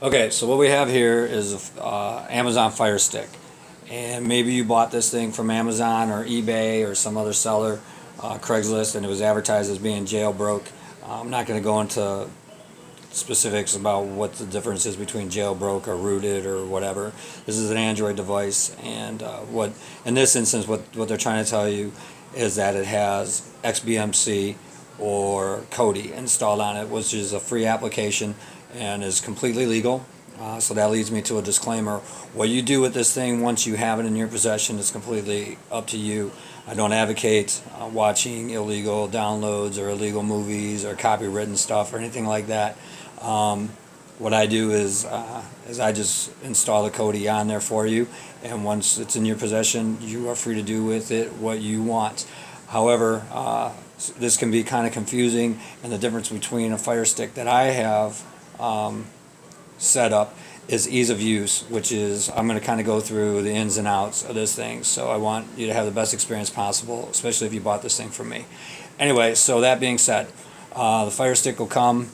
Okay, so what we have here is Amazon FireStick, and maybe you bought this thing from Amazon or eBay or some other seller, Craigslist, and it was advertised as being jailbroke. I'm not going to go into specifics about what the difference is between jailbroke or rooted or whatever. This is an Android device, and what in this instance, what they're trying to tell you is that it has XBMC or Kodi installed on it, which is a free application and is completely legal. So that leads me to a disclaimer. What you do with this thing once you have it in your possession is completely up to you. I don't advocate watching illegal downloads or illegal movies or copywritten stuff or anything like that. What I do is I just install the Kodi on there for you, and once it's in your possession, you are free to do with it what you want. However, this can be kind of confusing, and the difference between a Fire Stick that I have set up is ease of use, which is I'm going to kind of go through the ins and outs of this thing. So I want you to have the best experience possible, especially if you bought this thing from me. Anyway, so that being said, the Fire Stick will come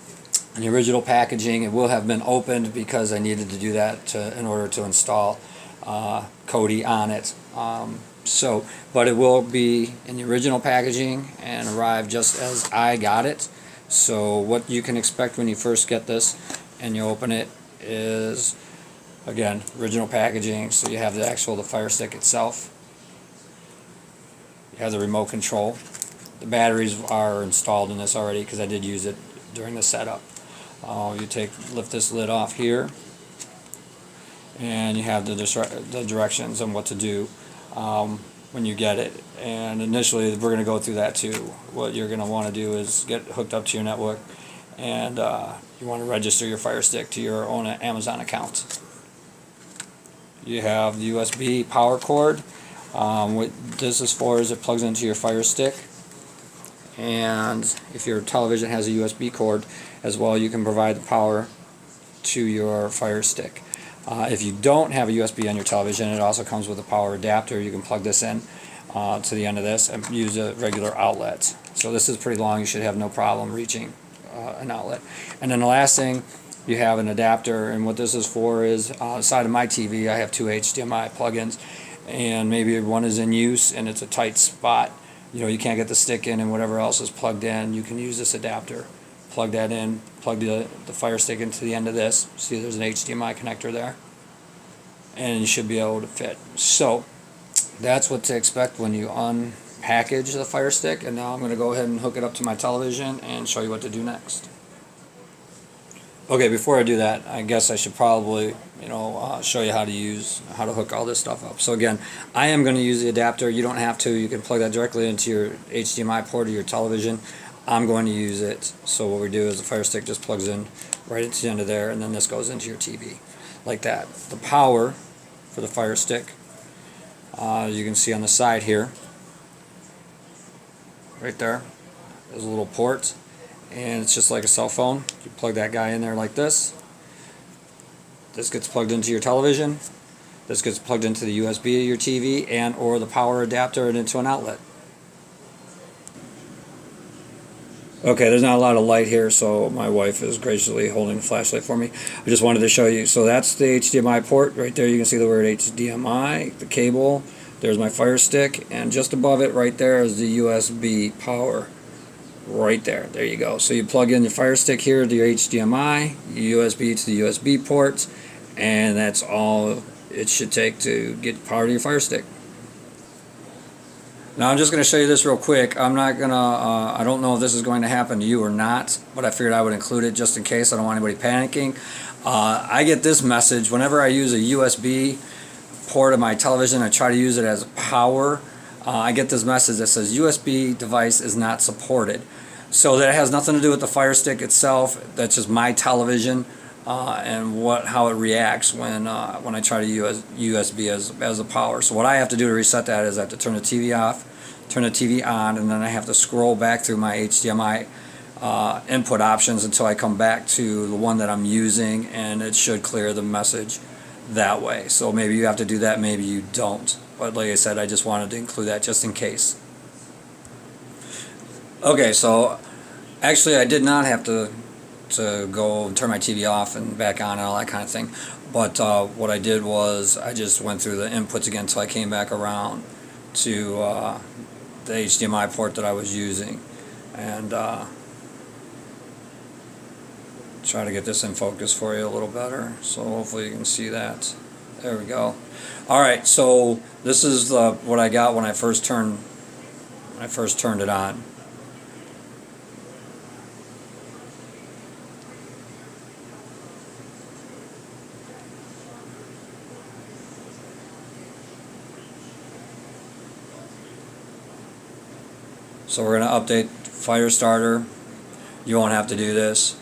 in the original packaging. It will have been opened because I needed to do that in order to install Kodi on it. But it will be in the original packaging and arrive just as I got it. So what you can expect when you first get this and you open it is, again, original packaging. So you have the Fire Stick itself. You have the remote control. The batteries are installed in this already because I did use it during the setup. You lift this lid off here, and you have the directions on what to do when you get it. And initially, we're going to go through that too. What you're going to want to do is get hooked up to your network, and you want to register your Fire Stick to your own Amazon account. You have the USB power cord. What this is for is it plugs into your Fire Stick, and if your television has a USB cord as well, you can provide the power to your Fire Stick. If you don't have a USB on your television, it also comes with a power adapter. You can plug this in to the end of this and use a regular outlet. So this is pretty long. You should have no problem reaching an outlet. And then the last thing, you have an adapter, and what this is for is on the side of my TV I have two HDMI plugins, and maybe one is in use and it's a tight spot. You can't get the stick in and whatever else is plugged in. You can use this adapter. Plug that in, plug the Fire Stick into the end of this. See, there's an HDMI connector there, and you should be able to fit. So that's what to expect when you unpackage the Fire Stick. And now I'm going to go ahead and hook it up to my television and show you what to do next. Okay, before I do that, I guess I should probably show you how to hook all this stuff up. So again, I am going to use the adapter. You don't have to. You can plug that directly into your HDMI port of your television. I'm going to use it. So what we do is the Fire Stick just plugs in right into the end of there, and then this goes into your TV like that. The power for the Fire Stick, you can see on the side here, right there, there's a little port, and it's just like a cell phone. You plug that guy in there like this. This gets plugged into your television. This gets plugged into the USB of your TV and or the power adapter and into an outlet. Okay, there's not a lot of light here, so my wife is graciously holding the flashlight for me. I just wanted to show you. So that's the HDMI port. Right there you can see the word HDMI, the cable. There's my Fire Stick, and just above it right there is the USB power. Right there. There you go. So you plug in your Fire Stick here to your HDMI, USB to the USB port, and that's all it should take to get power to your Fire Stick. Now I'm just going to show you this real quick. I'm not going to, I don't know if this is going to happen to you or not, but I figured I would include it just in case. I don't want anybody panicking. I get this message whenever I use a USB port of my television. I try to use it as power. I get this message that says USB device is not supported. So that has nothing to do with the Fire Stick itself. That's just my television and how it reacts when I try to use USB as a power. So what I have to do to reset that is I have to turn the TV off, turn the TV on, and then I have to scroll back through my HDMI input options until I come back to the one that I'm using, and it should clear the message that way. So maybe you have to do that, maybe you don't. But like I said, I just wanted to include that just in case. Okay, so actually I did not have to to go and turn my TV off and back on and all that kind of thing. But what I did was I just went through the inputs again until I came back around to the HDMI port that I was using, and try to get this in focus for you a little better, so hopefully you can see that. There we go. Alright, so this is what I got when I first turned it on. So we're going to update FireStarter. You won't have to do this.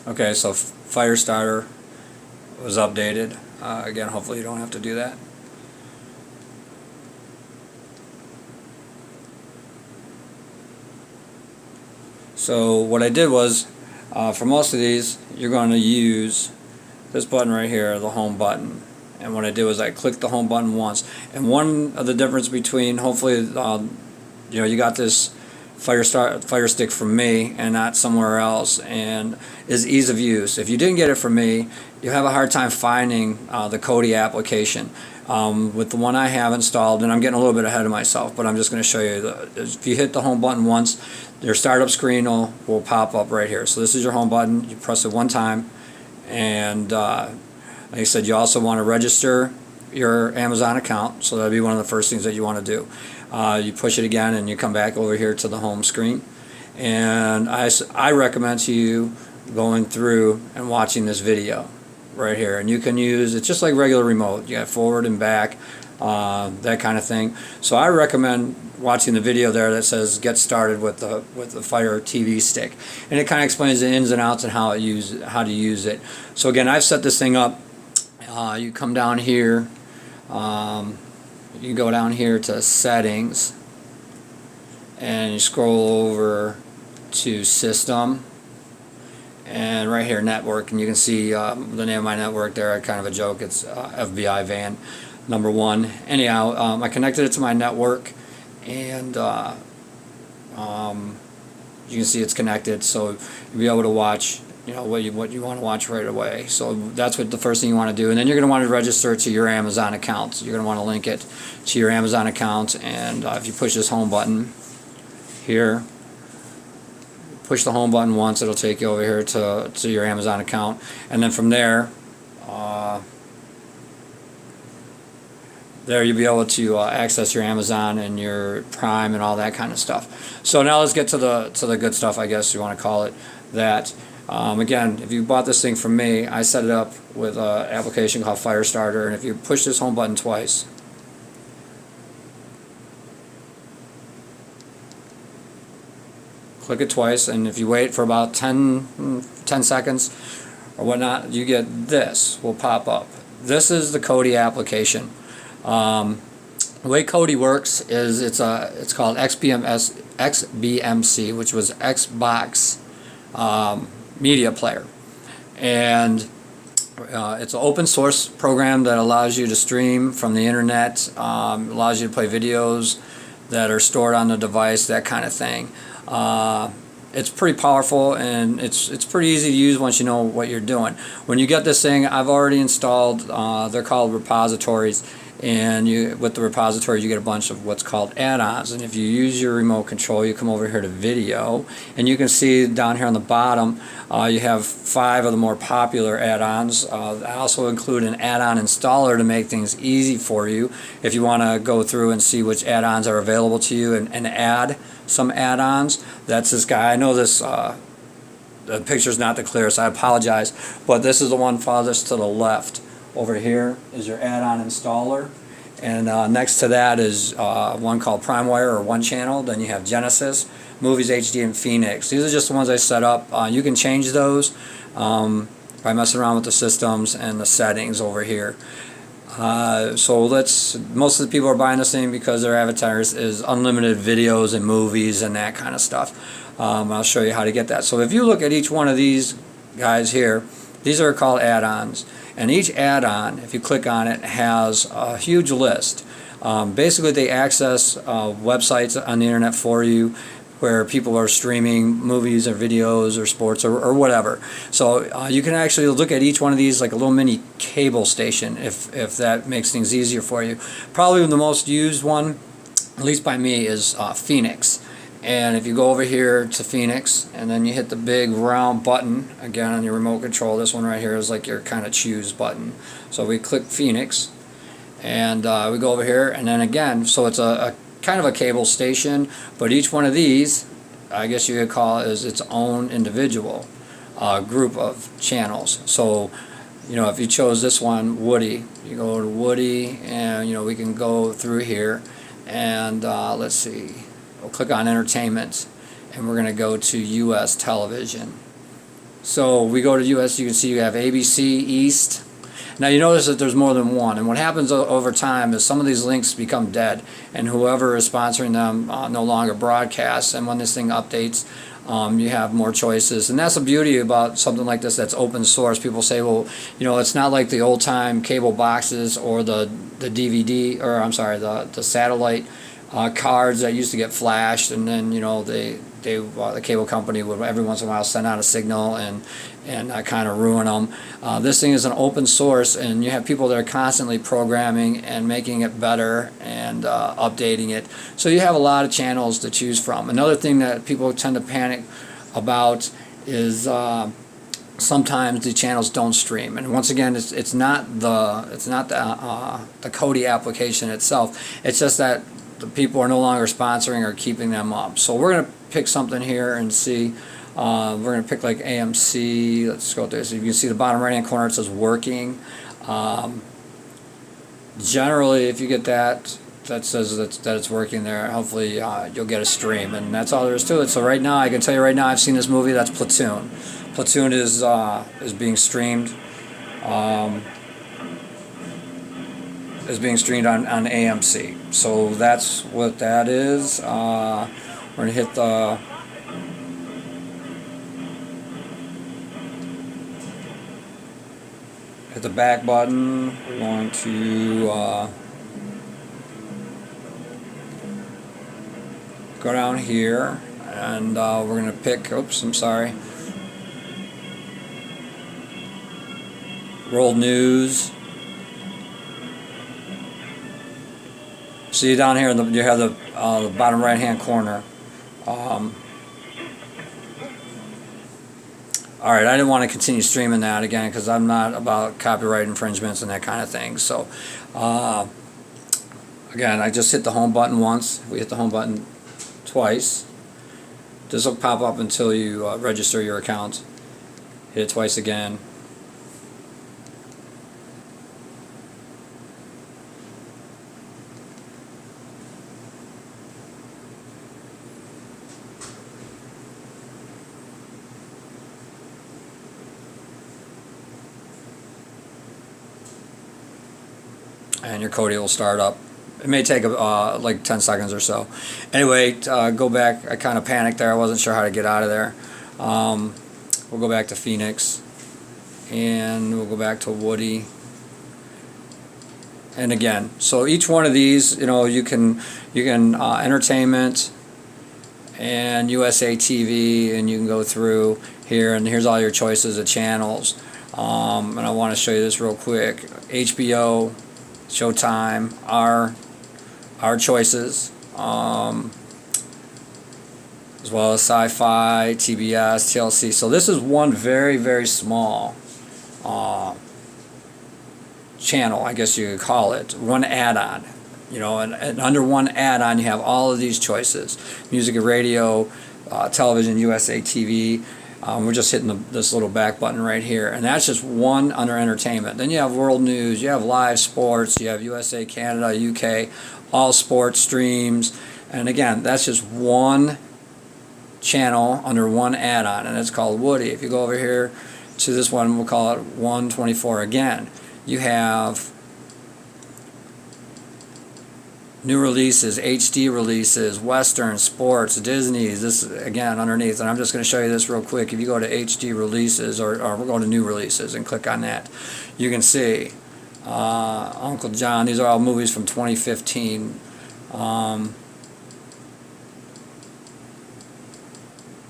Okay, so FireStarter was updated. Again, hopefully you don't have to do that. So what I did was, for most of these, you're going to use this button right here, the home button. And what I did was I clicked the home button once. And one of the difference between, hopefully, you got this FireStick from me and not somewhere else, and is ease of use. If you didn't get it from me, you have a hard time finding the Kodi application. With the one I have installed, and I'm getting a little bit ahead of myself, but I'm just going to show you. If you hit the home button once, your startup screen will pop up right here. So this is your home button. You press it one time, and like I said, you also want to register your Amazon account, so that'll be one of the first things that you want to do. You push it again, and you come back over here to the home screen. And I recommend to you going through and watching this video right here. And you can use it's just like regular remote. You got forward and back, that kind of thing. So I recommend watching the video there that says "Get started with the Fire TV Stick," and it kind of explains the ins and outs and how to use it. So again, I've set this thing up. You come down here. You go down here to settings, and you scroll over to system, and right here network, and you can see the name of my network there. Kind of a joke. It's FBI van number 1. Anyhow, I connected it to my network, and you can see it's connected, so you'll be able to watch what you want to watch right away. So that's what the first thing you want to do, and then you're going to want to register to your Amazon account. So you're going to want to link it to your Amazon account, and if you push this home button here, push the home button once, it'll take you over here to your Amazon account, and then from there you'll be able to access your Amazon and your Prime and all that kind of stuff. So now let's get to the good stuff, I guess you want to call it that. Again, if you bought this thing from me, I set it up with an application called FireStarter, and if you push this home button twice, click it twice, and if you wait for about 10 seconds or whatnot, you get this will pop up. This is the Kodi application. The way Kodi works is it's called XBMC, which was Xbox Media Player, and it's an open source program that allows you to stream from the internet, allows you to play videos that are stored on the device, that kind of thing. It's pretty powerful, and it's pretty easy to use once you know what you're doing. When you get this thing, I've already installed, they're called repositories, and with the repositories you get a bunch of what's called add-ons. And if you use your remote control, you come over here to video, and you can see down here on the bottom you have 5 of the more popular add-ons. I also include an add-on installer to make things easy for you if you want to go through and see which add-ons are available to you and add some add-ons. That's this guy. I know this the picture's not the clearest, I apologize, but this is the one farthest to the left. Over here is your add-on installer, and next to that is one called PrimeWire or One Channel. Then you have Genesis, Movies HD, and Phoenix. These are just the ones I set up. You can change those by messing around with the systems and the settings over here. So most of the people are buying this thing because their avatars is unlimited videos and movies and that kind of stuff. I'll show you how to get that. So if you look at each one of these guys here, these are called add-ons, and each add-on, if you click on it, has a huge list. Basically, they access websites on the internet for you, where people are streaming movies or videos or sports or whatever. So you can actually look at each one of these like a little mini cable station, if that makes things easier for you. Probably the most used one, at least by me, is Phoenix. And if you go over here to Phoenix and then you hit the big round button again on your remote control, this one right here is like your kind of choose button. So we click Phoenix and we go over here, and then again, so it's a kind of a cable station, but each one of these, I guess you could call it, is its own individual group of channels. So, you know, if you chose this one, Woody, you go to Woody, and you know, we can go through here, and let's see, we'll click on entertainment, and we're going to go to U.S. television. So we go to U.S., you can see you have ABC East. Now you notice that there's more than one, and what happens over time is some of these links become dead, and whoever is sponsoring them no longer broadcasts, and when this thing updates, you have more choices. And that's the beauty about something like this that's open source. People say, well, you know, it's not like the old time cable boxes or the DVD, or I'm sorry, the satellite cards that used to get flashed, and then, you know, the cable company would every once in a while send out a signal and kind of ruin them. This thing is an open source, and you have people that are constantly programming and making it better and updating it. So you have a lot of channels to choose from. Another thing that people tend to panic about is sometimes the channels don't stream, and once again, it's not the Kodi application itself. It's just that the people are no longer sponsoring or keeping them up. So we're going to pick something here and see. We're going to pick like AMC. Let's go there. So you can see the bottom right hand corner, it says working. Generally, if you get that says that it's working there, hopefully you'll get a stream, and that's all there is to it. So right now, I can tell you right now, I've seen this movie. That's Platoon. Platoon is being streamed. Is being streamed on AMC. So that's what that is. We're going to hit the back button. We're going to go down here, and we're going to pick, oops, I'm sorry, World News. See down here, you have the bottom right hand corner. Alright, I didn't want to continue streaming that again because I'm not about copyright infringements and that kind of thing. So, again, I just hit the home button once. We hit the home button twice. This will pop up until you register your account. Hit it twice again. And your Kodi will start up. It may take like 10 seconds or so. Anyway, go back. I kind of panicked there. I wasn't sure how to get out of there. We'll go back to Phoenix, and we'll go back to Woody. And again, so each one of these, you know, you can entertainment and USA TV, and you can go through here, and here's all your choices of channels. And I want to show you this real quick. HBO, Showtime, our choices, as well as Sci-Fi, TBS, TLC. So this is one very, very small channel, I guess you could call it, one add-on. You know, and under one add-on you have all of these choices: music and radio, television, USA TV. We're just hitting this little back button right here, and that's just one under entertainment. Then you have world news, you have live sports, you have USA, Canada, UK, all sports streams, and again, that's just one channel under one add-on, and it's called Woody. If you go over here to this one, we'll call it 124 again. You have new releases, HD releases, Western, sports, Disney's. This is, again, underneath, and I'm just going to show you this real quick. If you go to HD releases, or we're going to new releases and click on that, you can see Uncle John. These are all movies from 2015.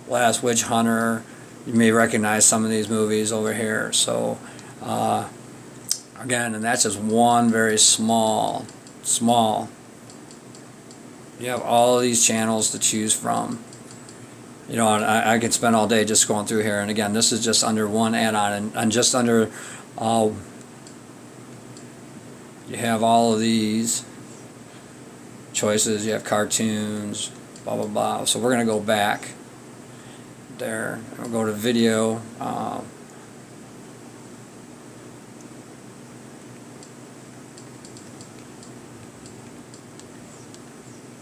Last Witch Hunter. You may recognize some of these movies over here. So again, and that's just one very small. You have all of these channels to choose from. You know, I could spend all day just going through here. And again, this is just under one add-on, and just under you have all of these choices. You have cartoons, blah blah blah. So we're gonna go back there. We'll go to video.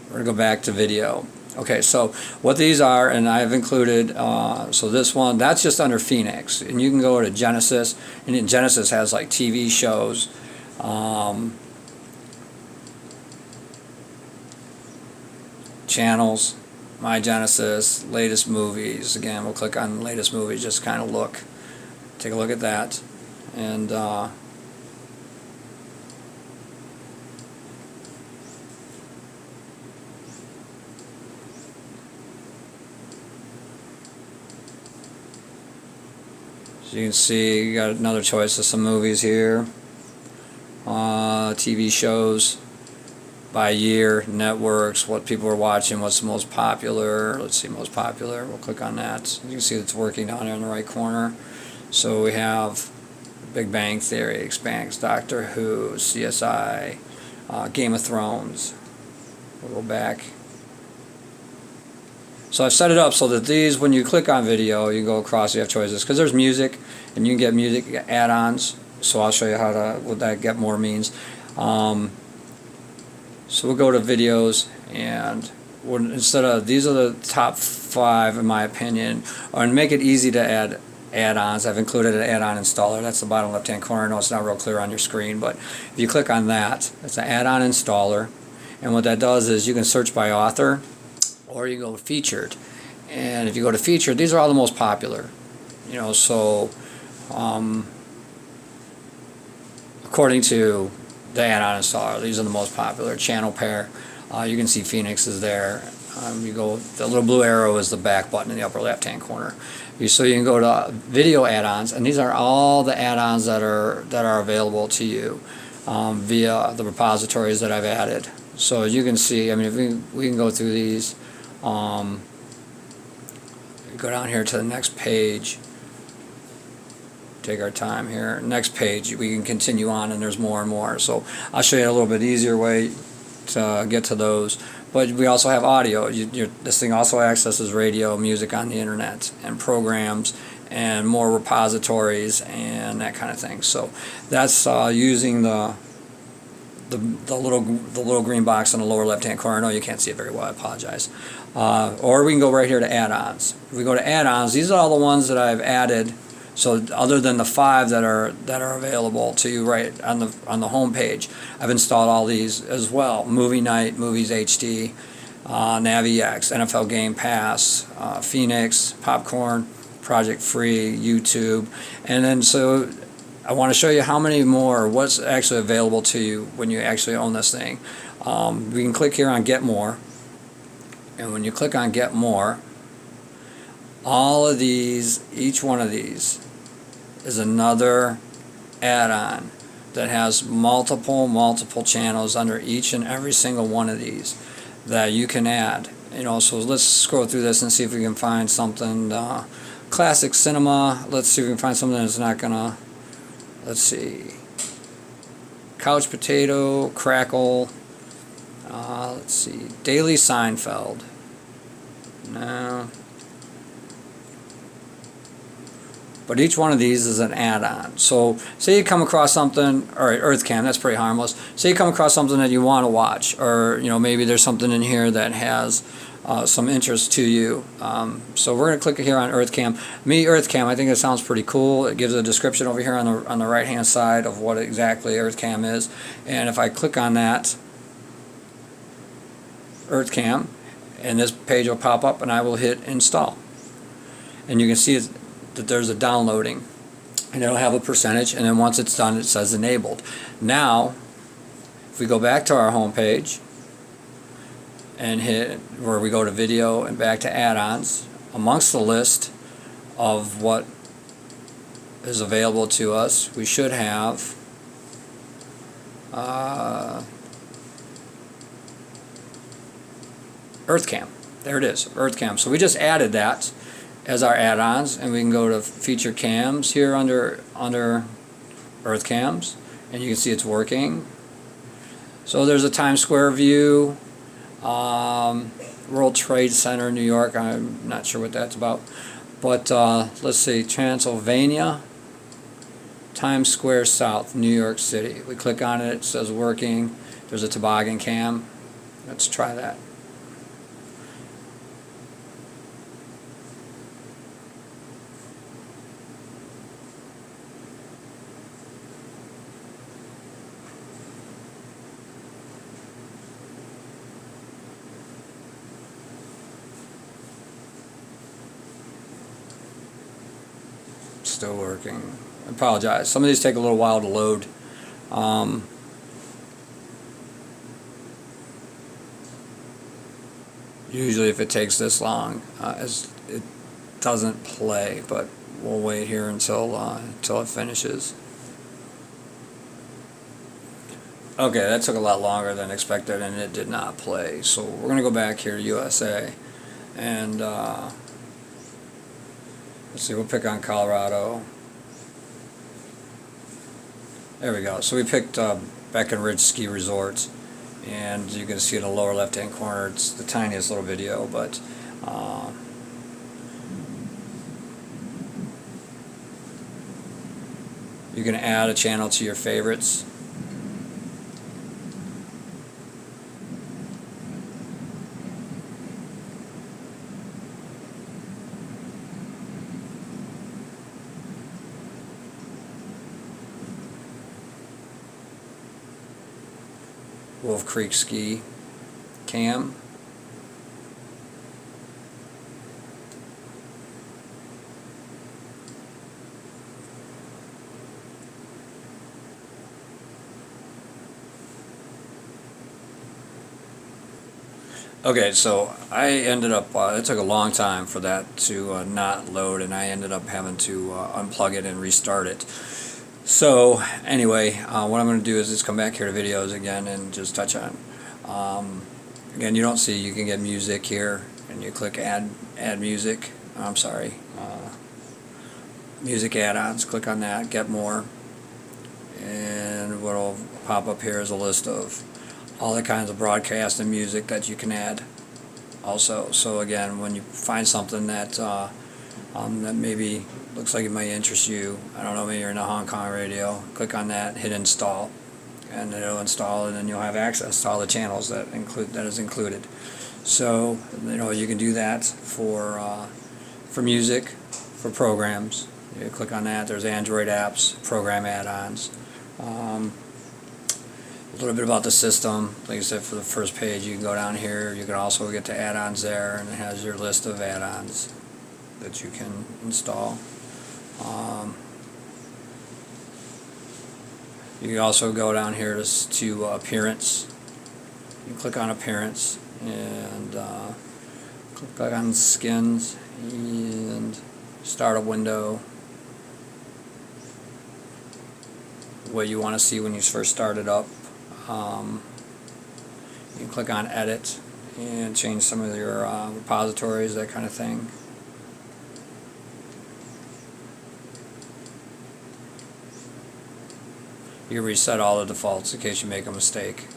We're going to go back to video. Okay, so what these are, and I've included, so this one, that's just under Phoenix. And you can go to Genesis, and in Genesis has like TV shows. Channels, My Genesis, latest movies. Again, we'll click on latest movies, just kind of look. Take a look at that. And so you can see you got another choice of some movies here. TV shows by year, networks, what people are watching, what's the most popular. Let's see, most popular. We'll click on that. You can see it's working down there in the right corner. So we have Big Bang Theory, Expanse, Doctor Who, CSI, Game of Thrones. We'll go back. So I've set it up so that these, when you click on video, you go across, you have choices. Because there's music, and you can get music add-ons. So I'll show you how to, what that get more means. So we'll go to videos, and instead of, these are the top 5 in my opinion, and make it easy to add add-ons. I've included an add-on installer. That's the bottom left-hand corner. I know it's not real clear on your screen, but if you click on that, it's an add-on installer. And what that does is you can search by author, or you go featured. And if you go to featured, these are all the most popular. You know, so according to the add-on installer, these are the most popular. Channel pair, you can see Phoenix is there. You go, the little blue arrow is the back button in the upper left-hand corner. So you can go to video add-ons, and these are all the add-ons that are available to you via the repositories that I've added. So you can see, I mean, if we can go through these. Go down here to the next page. Take our time here. Next page, we can continue on, and there's more and more. So I'll show you a little bit easier way to get to those. But we also have audio. This thing also accesses radio, music on the internet, and programs, and more repositories, and that kind of thing. So that's using the little green box in the lower left hand corner. I know you can't see it very well, I apologize. Or we can go right here to add-ons. If we go to add-ons, these are all the ones that I've added. So other than the 5 that are available to you right on the home page, I've installed all these as well. Movie Night, Movies HD, NaviX, NFL Game Pass, Phoenix, Popcorn, Project Free, YouTube, and then so I want to show you how many more, what's actually available to you when you actually own this thing. We can click here on Get More, and when you click on Get More, all of these, each one of these is another add-on that has multiple channels under each and every single one of these that you can add. You know, so let's scroll through this and see if we can find something. Classic cinema. Let's see if we can find something that's not gonna. Let's see. Couch Potato, Crackle. Let's see. Daily Seinfeld. No. But each one of these is an add-on. So say you come across something, all right, EarthCam, that's pretty harmless. Say you come across something that you want to watch, or you know, maybe there's something in here that has some interest to you. So we're going to click here on EarthCam. EarthCam, I think it sounds pretty cool. It gives a description over here on the right-hand side of what exactly EarthCam is. And if I click on that, EarthCam, and this page will pop up, and I will hit install. And you can see that there's a downloading, and it'll have a percentage, and then once it's done, it says enabled. Now, if we go back to our home page and hit where we go to video and back to add-ons, amongst the list of what is available to us, we should have EarthCam. There it is, EarthCam. So we just added that as our add-ons, and we can go to feature cams here under EarthCams, and you can see it's working. So there's a Times Square view, World Trade Center, New York. I'm not sure what that's about, but let's see, Transylvania, Times Square South, New York City. We click on it, it says working. There's a toboggan cam. Let's try that. Still working. I apologize. Some of these take a little while to load. Usually if it takes this long, it doesn't play, but we'll wait here until it finishes. Okay, that took a lot longer than expected, and it did not play. So we're going to go back here to USA, and let's see, we'll pick on Colorado. There we go. So we picked Breckenridge Ski Resorts, and you can see in the lower left-hand corner, it's the tiniest little video, but you can add a channel to your favorites. Wolf Creek Ski Cam. Okay, so I ended up, it took a long time for that to not load, and I ended up having to unplug it and restart it. So anyway, what I'm going to do is just come back here to videos again and just touch on. Again, you don't see, you can get music here, and you click add music. I'm sorry, music add-ons. Click on that, get more, and what'll pop up here is a list of all the kinds of broadcast and music that you can add. Also, so again, when you find something that that maybe looks like it might interest you, I don't know, maybe you're in a Hong Kong radio, click on that, hit install, and it'll install, and then you'll have access to all the channels that is included. So you can do that for music, for programs. You click on that. There's Android apps, program add-ons. A little bit about the system. Like I said, for the first page, you can go down here. You can also get to add-ons there, and it has your list of add-ons that you can install. You can also go down here to appearance. You can click on appearance and click on skins and start a window. What you want to see when you first start it up. You can click on edit and change some of your repositories, that kind of thing. You can reset all the defaults in case you make a mistake.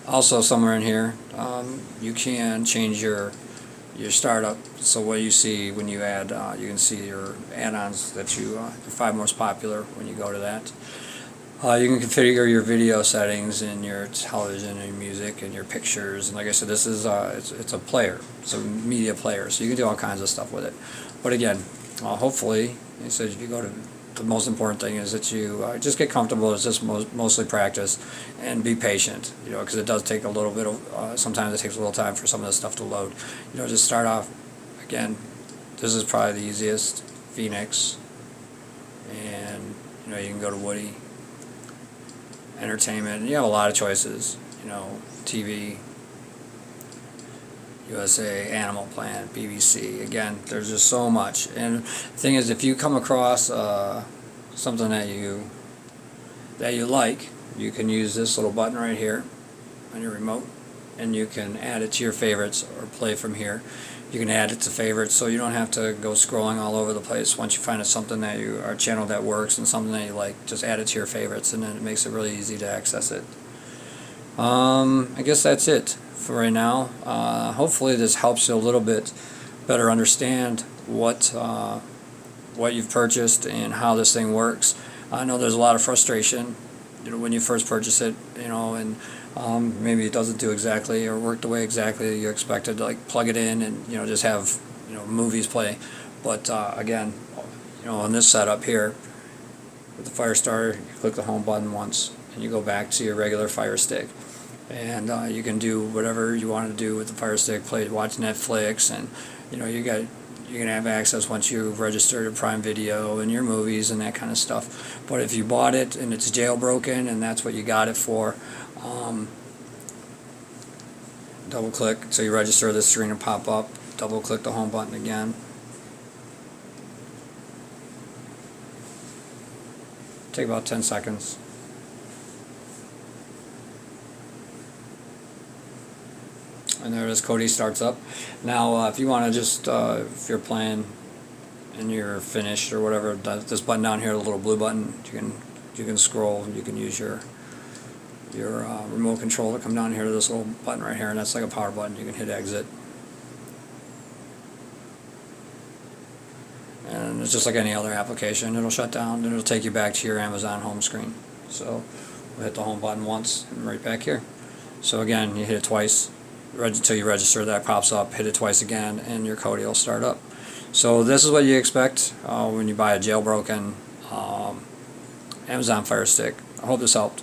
Also, somewhere in here, you can change your startup. So what you see when you add, you can see your add-ons that your 5 most popular when you go to that. You can configure your video settings and your television and music and your pictures. And like I said, this is it's a player, it's a media player, so you can do all kinds of stuff with it. But again, hopefully, he says if you go to the most important thing is that you just get comfortable. It's just mostly practice and be patient. You know, because it does take a little bit of. Sometimes it takes a little time for some of this stuff to load. You know, just start off. Again, this is probably the easiest. Phoenix, and you know you can go to Woody. Entertainment. You have a lot of choices. You know, TV, USA, Animal Planet, BBC. Again, there's just so much. And the thing is, if you come across something that you like, you can use this little button right here on your remote, and you can add it to your favorites or play from here. You can add it to favorites, so you don't have to go scrolling all over the place. Once you find something that a channel that works and something that you like, just add it to your favorites, and then it makes it really easy to access it. I guess that's it for right now. Hopefully this helps you a little bit better understand what you've purchased and how this thing works. I know there's a lot of frustration, you know, when you first purchase it, you know, and maybe it doesn't do exactly or work the way exactly you expected. Like plug it in and you know just have movies play. But again, you know, on this setup here with the FireStarter, you click the home button once and you go back to your regular FireStick, and you can do whatever you want to do with the FireStick. Watch Netflix, and you know you can have access once you've registered a Prime Video and your movies and that kind of stuff. But if you bought it and it's jailbroken and that's what you got it for, double click so you register, this screen will pop up. Double click the home button again. Take about 10 seconds. And there it is, Kodi starts up. Now if you want to just, if you're playing and you're finished or whatever, this button down here, the little blue button, you can scroll, you can use your remote control to come down here to this little button right here, and that's like a power button. You can hit exit. And it's just like any other application. It'll shut down, and it'll take you back to your Amazon home screen. So we'll hit the home button once and right back here. So again, you hit it twice until you register, that pops up. Hit it twice again and your Kodi will start up. So this is what you expect when you buy a jailbroken Amazon Fire Stick. I hope this helped.